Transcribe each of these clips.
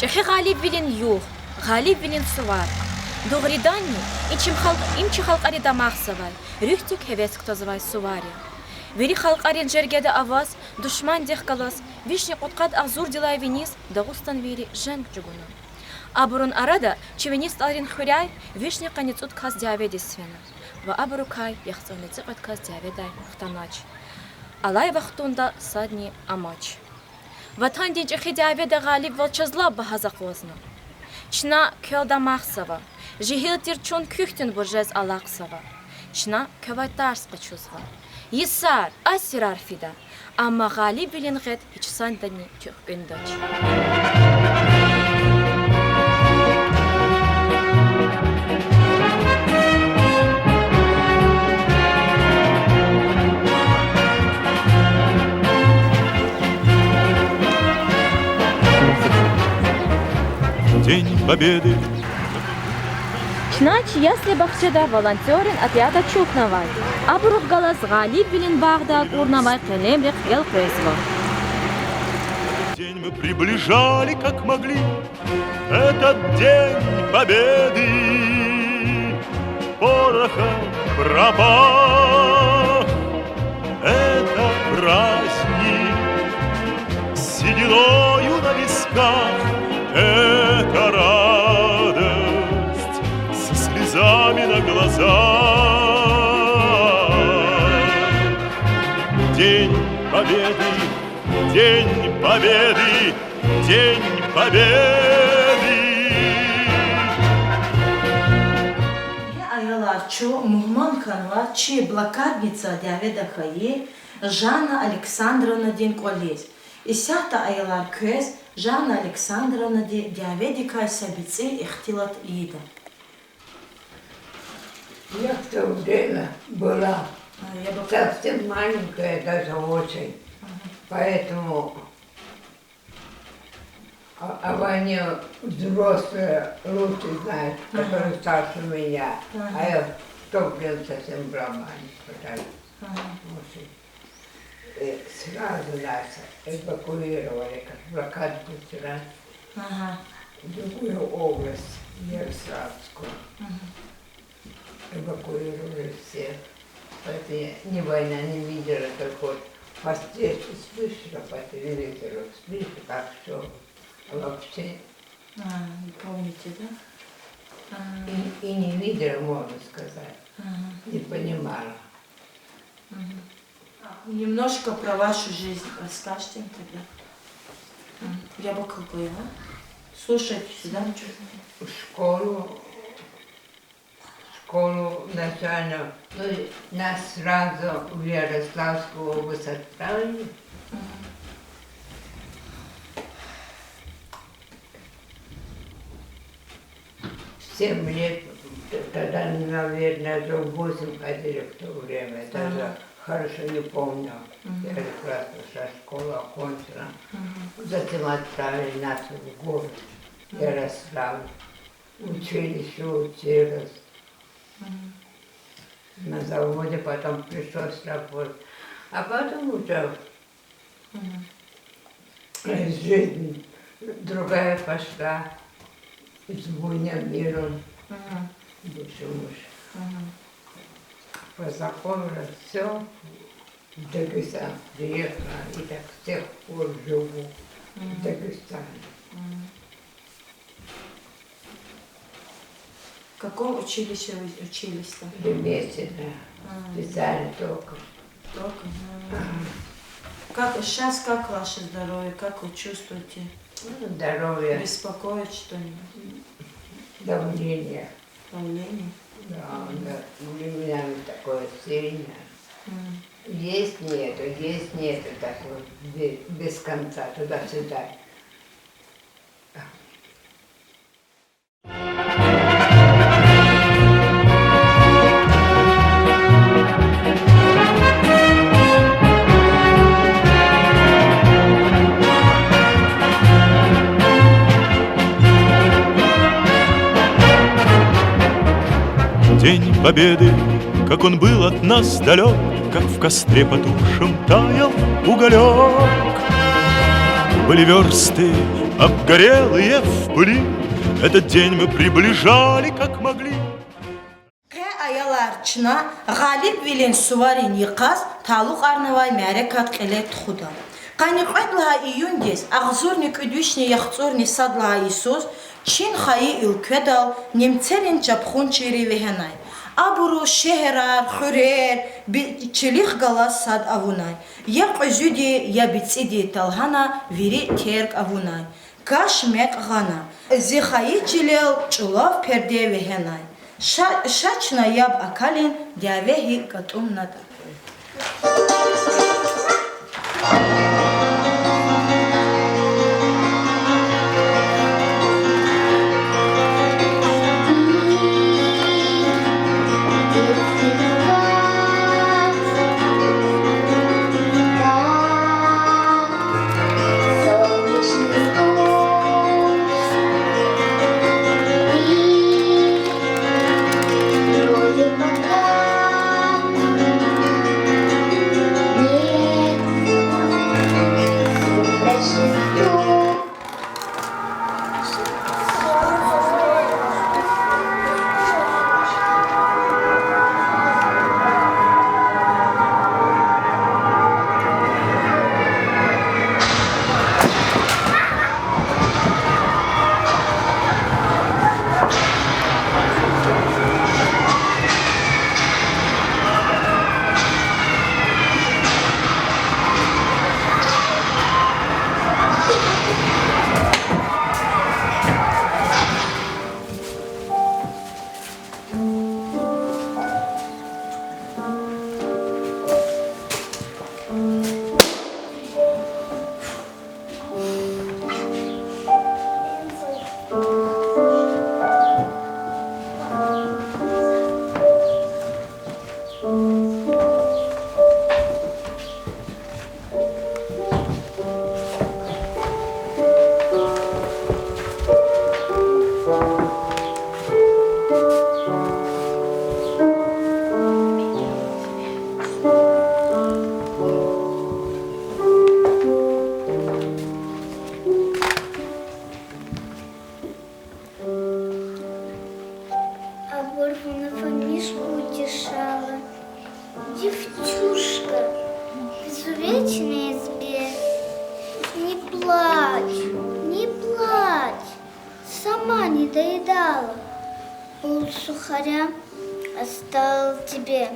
Чехи Галиб вилин юг, Галиб вилин сувар. Дугриданни, имчи халқари дамахсавай, рюхтик хевеск тозвай сувария. Вери халқарин жергеде аваз, душман дех калас, вишни қотқад азур дилай винис, дагустан вери женг джугуна. Абурун арада, чевенист алрин хуряй, вишни каницут каз диаведи свена. Ва абуру кай, яхцовници от каз диаведай хтанач. Алай вахтунда садни амач. Ватан динч ахи диаведа Галиб волчазла бахазак возна. Чна кёлда махсава, жихилтир чон кюхтин буржез алаксава. Чна кёвайтарс качузва. Йисар, асир арфида, амма Галиб билин гет ичсандани тюх үндач. День Победы. Чнач, если бахчеда волонтерин отряда Чукновай, абрух галас Галиб билин Багдад урнавай келемрих ел квезва. День мы приближали, как могли, этот день Победы. Пороха пропах, это праздник, сединою на висках. Это радость со слезами на глазах. День Победы, День Победы, День Победы. Ayala ço Muhman kanva çi блокадница Давида Хае Жанна Александровна Денколез. Исята aylar köz Жанна Александровна Давидика Сабици Ихтилат Ида. Я в то время была совсем маленькая, даже очень. Поэтому о войне взрослые лучше знают, которые старше меня. А я в то время совсем была маленькая. Сразу нас эвакуировали, как блокадку сразу, в другую область, Ярославскую. Эвакуировали всех. Поэтому я ни война не видела, только вот по встрече слышала, по телевизору слышала, как все. А вообще Не помните, да? и не видела, можно сказать, не понимала. Немножко про вашу жизнь расскажите им тогда. Я бы как бы, слушайте сюда. Школу начальную, ну, нас сразу в Ярославскую область отправили. 7 лет, тогда, наверное, уже 8 ходили в то время, даже хорошо не помню. Я как раз пошла, школу окончила. Затем отправили нас в город Ярославль. Училище училась. На заводе потом пришлось работать. А потом уже жизнь другая пошла. С Буйным миром. Бывший муж. Познакомилась, все. В Дагестан приехала и так с тех пор живу в Дагестане. В каком училище вы учились-то? Ремесленное. Специально только. Только? Как, сейчас как ваше здоровье? Как вы чувствуете? Здоровье. Беспокоит что-нибудь? Давление. Давление? Да, временами такое сильное. Есть нету, так вот, без конца, туда-сюда. День Победы, как он был от нас далек, как в костре потухшем таял уголек. Были версты обгорелые в пыли. Этот день мы приближали, как могли. Ayalarçına Galip Vilin Suvarin yıkaz Taluk Arnavay Merekat Kile Txuda. Qanikatla iyundes Ağzurni Küdüşni Yaxzurni Sadla Isus Çin Xayı İlködal Nemtselin Çapxun Çeri Vehenay. Aburu Şehrar, Xurer, Çelik Galas Sad Avunay. Yak Özüdi ya Bitsidi Talhana Viri Terk Avunay. Kaş Mek Gana. Zixayı Çilel Çulav Perde Vehenay. Шачна яб акалин дявеги катум нада. Оборванного мишку утешала девчушка в изувеченной избе. Не плачь, не плачь, сама не доедала. Пол сухаря оставил тебе.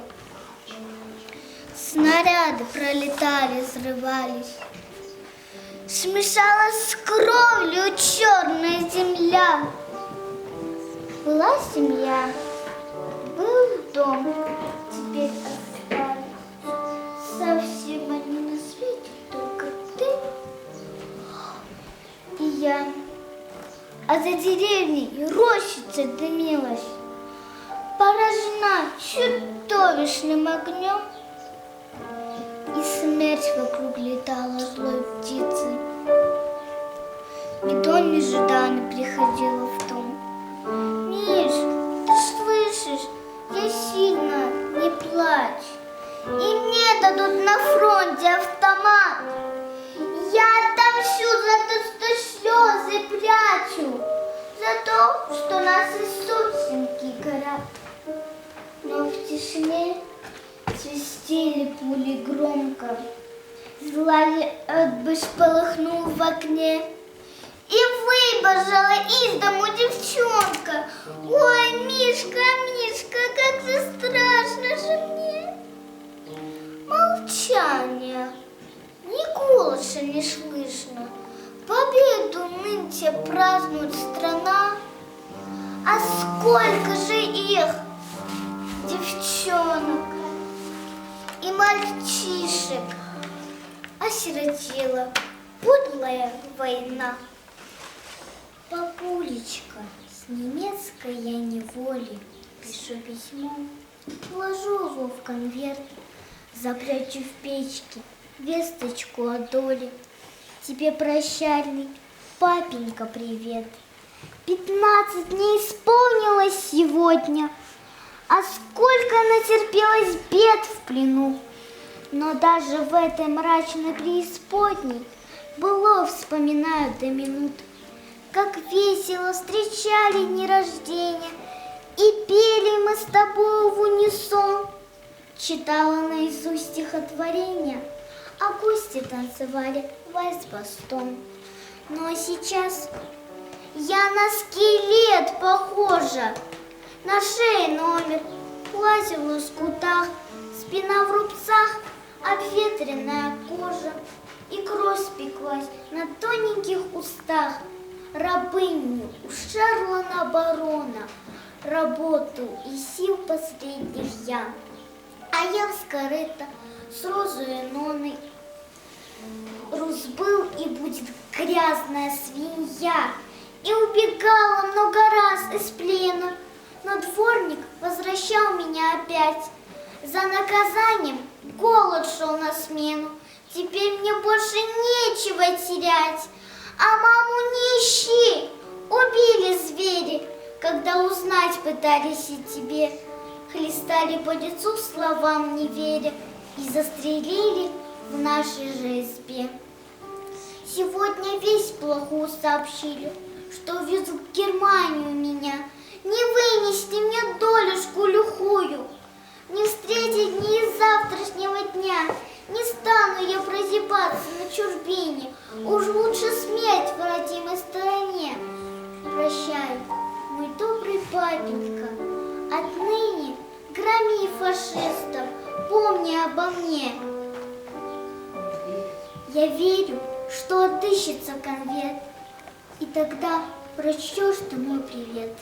Снаряды пролетали, взрывались. Смешалась с кровью черная земля. Была семья, был дом, теперь остались. Совсем они на свете, только ты и я. А за деревней рощица дымилась, поражена чудовищным огнем. И смерть вокруг летала злой птицей. Беда нежданно приходила в дом. Миш, ты слышишь? Я сильно, не плачь. И мне дадут на фронте автомат. Я отомщу за то, что слезы прячу, за то, что нас из сотенки горят. Но в тишине свистели пули громко. Злая отбыш полыхнул в окне. И выбежала из дому девчонка. Ой, Мишка, Мишка, как же страшно же мне. Молчание, ни голоса не слышно. Победу нынче празднует страна. А сколько же их, девчонок и мальчишек, осиротела подлая война. Папулечка, с немецкой я неволи пишу письмо, вложу его в конверт, запрячу в печке весточку о доле. Тебе прощальный, папенька, привет. 15 дней исполнилось сегодня, а сколько натерпелось бед в плену. Но даже в этой мрачной преисподней былое вспоминаю до минут. весело встречали дни рождения, и пели мы с тобой в унисон. Читала наизусть стихотворения, а гости танцевали вальс-бастон. Ну а сейчас я на скелет похожа, на шее номер, платье в лоскутах, спина в рубцах, обветренная кожа, и кровь спеклась на тоненьких устах. Рабыню у Шарлона барона, работу и сил последних я. А я вскорыта с розою ноной, Рус был и будет грязная свинья. И убегала много раз из плена, но дворник возвращал меня опять. За наказанием голод шел на смену, теперь мне больше нечего терять. А маму не ищи, убили звери, когда узнать пытались о тебе. Хлестали по лицу словам не веря и застрелили в нашей же избе. Сегодня весть плохую сообщили, что везут в Германию меня. Не вынести мне долюшку лихую, не встретить ни из завтрашнего дня. Не стану я прозябаться на чужбине, уж лучше смерть в родимой стороне. Прощай, мой добрый папенька, отныне громи фашистов, помни обо мне. Я верю, что отыщется конверт, и тогда прочтешь ты мой привет.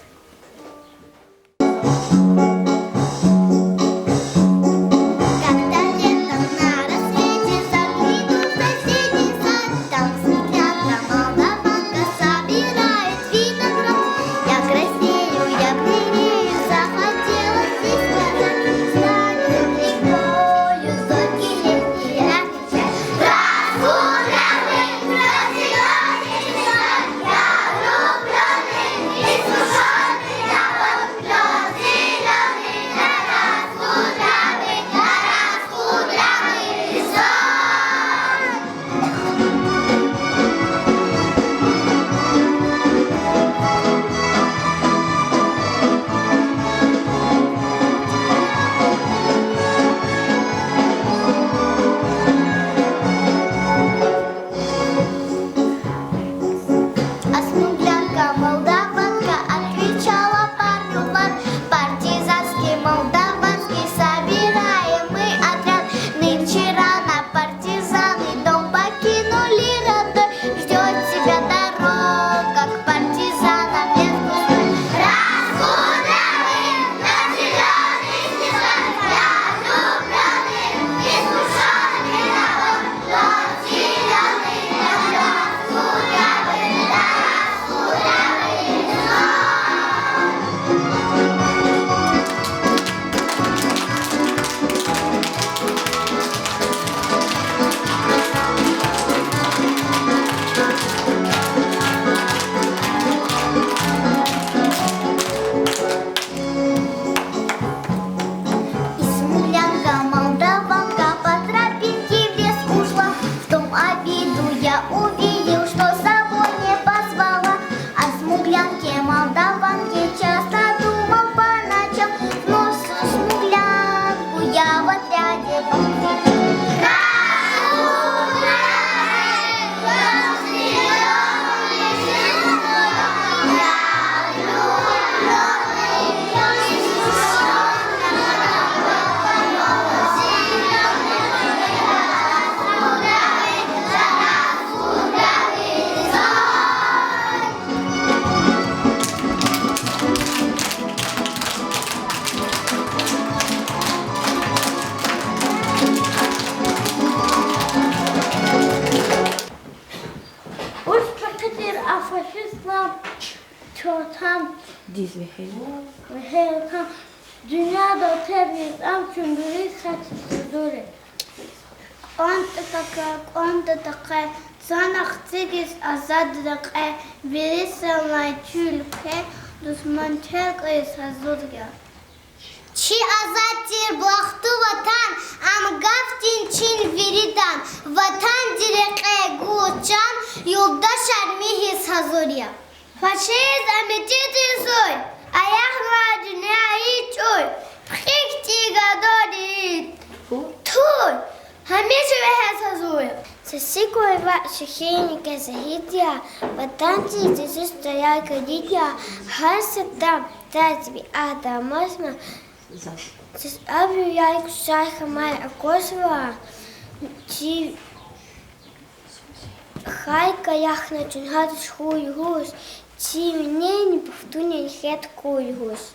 Dünyada terbiyetten çünkü saçsızdır. Anta такая, цанах цигис азадрака, веселая чулька, дусманчак из азурга. Чи азатир блахту ватан, амгафтин чин виридан, ватан диреке гучан, юлда шармихис азурия. Фашизм идет а я гладю не аичуй. Прихтига дорит. Туй. Хамишу вехесазуй. Сесикой ваши хиники захитя. Батанти здесь стоят кадитя. Хаса там тазби адамасма. Сес абю яйку шайха май акосва. Ти хайка яхна чунгатус хуй гус. Ти мне не повтуня хет куй гус.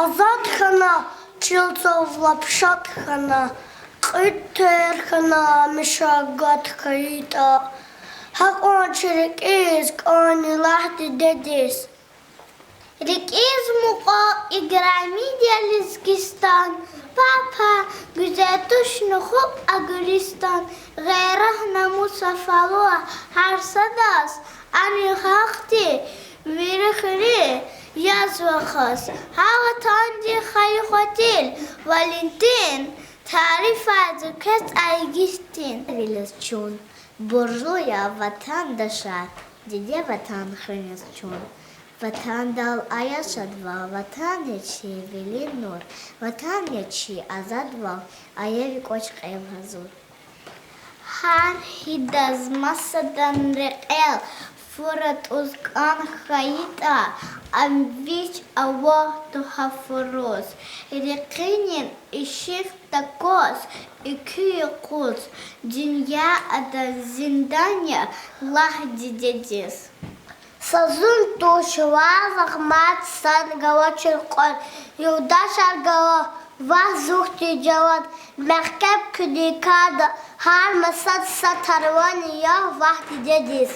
Азатхана, Чилцов лапшатхана, Кытерхана, Мишагатхаита. Хакон чирик из кони лахти дедис. Рекиз мука играмидия Лизгистан. Папа, güzel tuşnu хуп Агуристан. Гайрахна Мусафалуа, Харсадас, Ани хахти, Вирихри. Язвахас, Хаватанди Хайхотель, Валентин, Тарифа Зукет Айгистин. Вилесчун, буржуя ватан дашат, Диде ватан хренесчун. Ватан дал аяшадва, ватан ячи велинур, ватан ячи азадва, аевик очкаев газур. Хар хидаз масадан рекел, Фурат узкан хаита, амвич аво тухафурус. Рекинин ишив такос, икюе куц. Динья ада зиндания лахди дедис. Сазун тушва захмат сан галачил кон. Юдаш аргала вазухти джавад. Мехкеб кудикада, хар масад сатарвани я вахди дедис.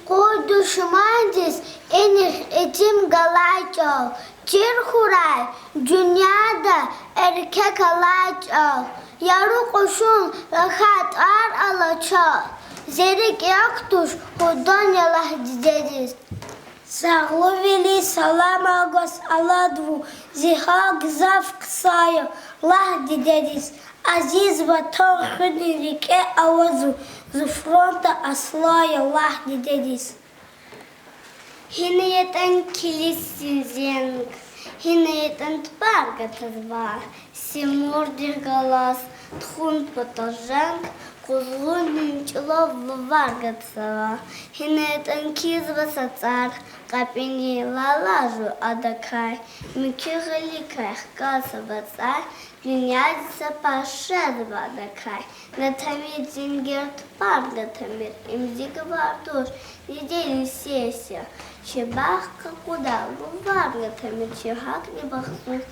Кой душмандис эних этим галайчал, тирхурай, дюняда эркек алайчал, яру кошун лахат ар алачал, зерик яктуш худоня лахдидедис. Загловили салама гос аладву, зихак завк саю лахдидедис. Азиз ватон хыни реке авазу, за фронта аслая лахди дедис. Хинеетан килисинзенг, хинеетан тпарга тазва, симурдир галас, тхун потоженг, кузгун ничего варгаться. Хинетан кизваса цар, капини лалажу адакай, микираликай хкасова царь, Юнядица пашедва адакай, гатамир дингерт пар гатамир, им диговартуш, недели сессия, чебах куда, гувар гатамир, чехак не бахсус,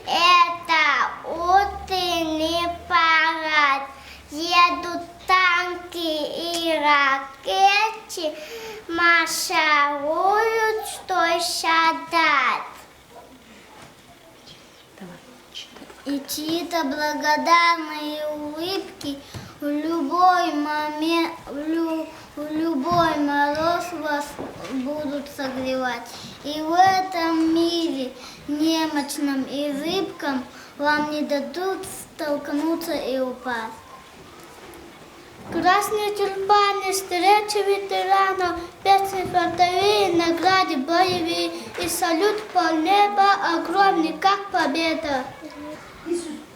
это утренний парад. Едут танки и ракеты, маршируют, что шатать. И чьи-то благодарные улыбки в любой момент, в любой мороз вас будут согревать. И в этом мире немощном и зыбком вам не дадут столкнуться и упасть. Красные тюльпаны, встреча ветеранов, песни фронтовые, награды боевые и салют полнеба огромный, как победа.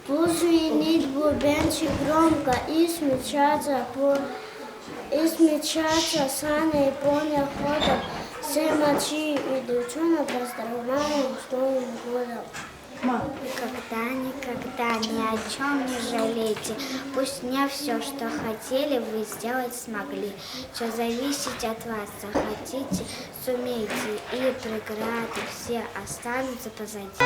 Пусть звенит бубенчик громко и смечаться сани и пони ходом. Все мальчи и девчонок поздравляют с Новым годом. Никогда ни о чем не жалейте. Пусть не все, что хотели, вы сделать смогли. Все зависит от вас. Захотите, сумеете, и преграды все останутся позади.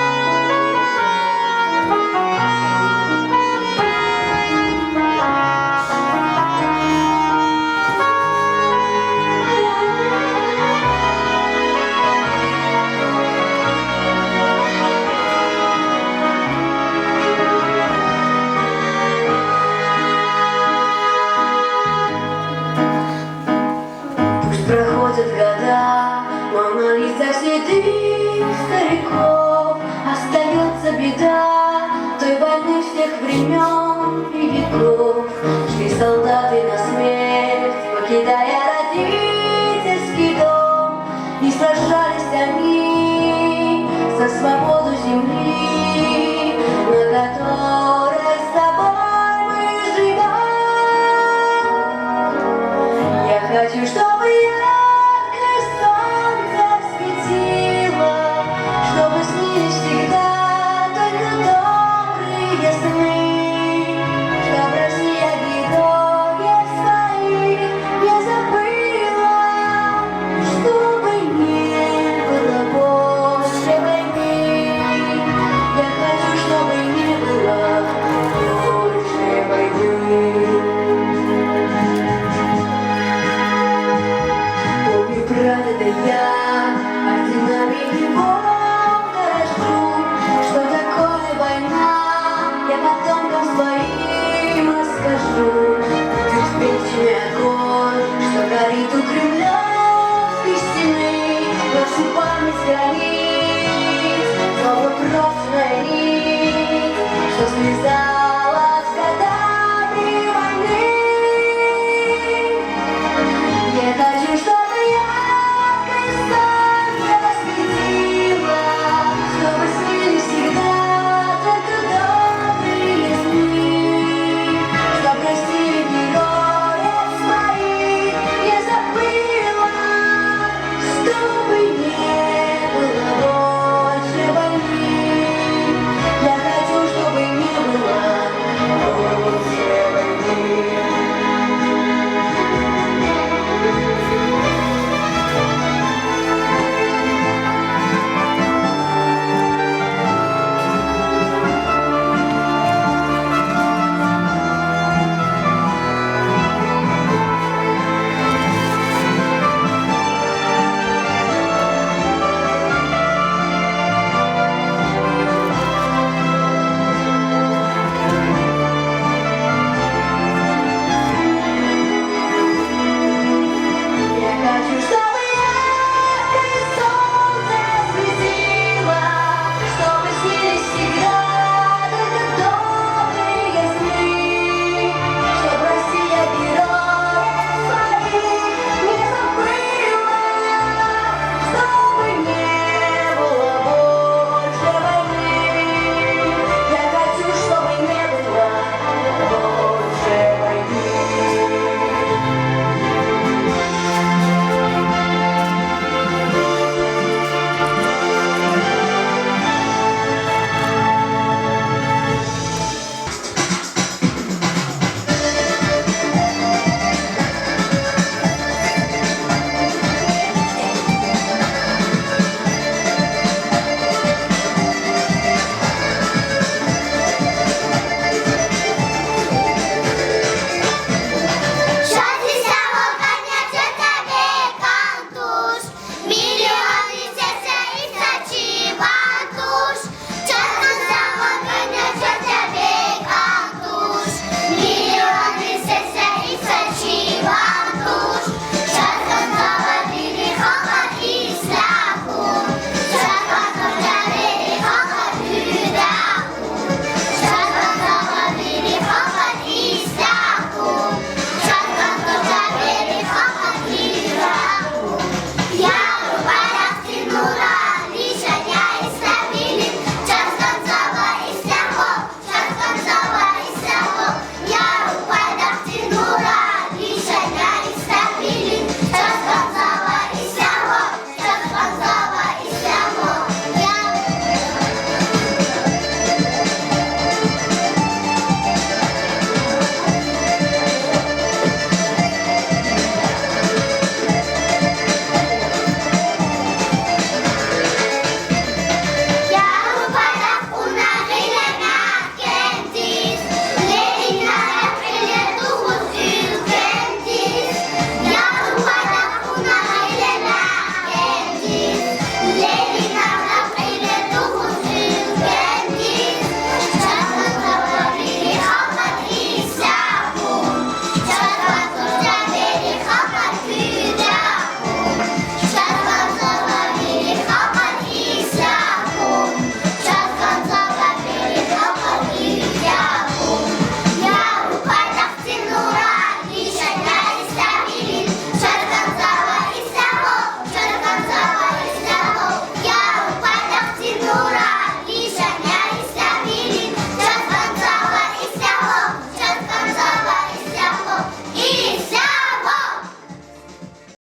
родительский дом, и сражались они за свободу земли, на которой с тобой мы живем. Я хочу, чтобы яркое солнце светило, чтобы снились всегда только добрые сны, чтоб Россия героев своих не забыла, чтобы не было больше войны. Я хочу, чтобы не было больше войны. Помню, прадеда я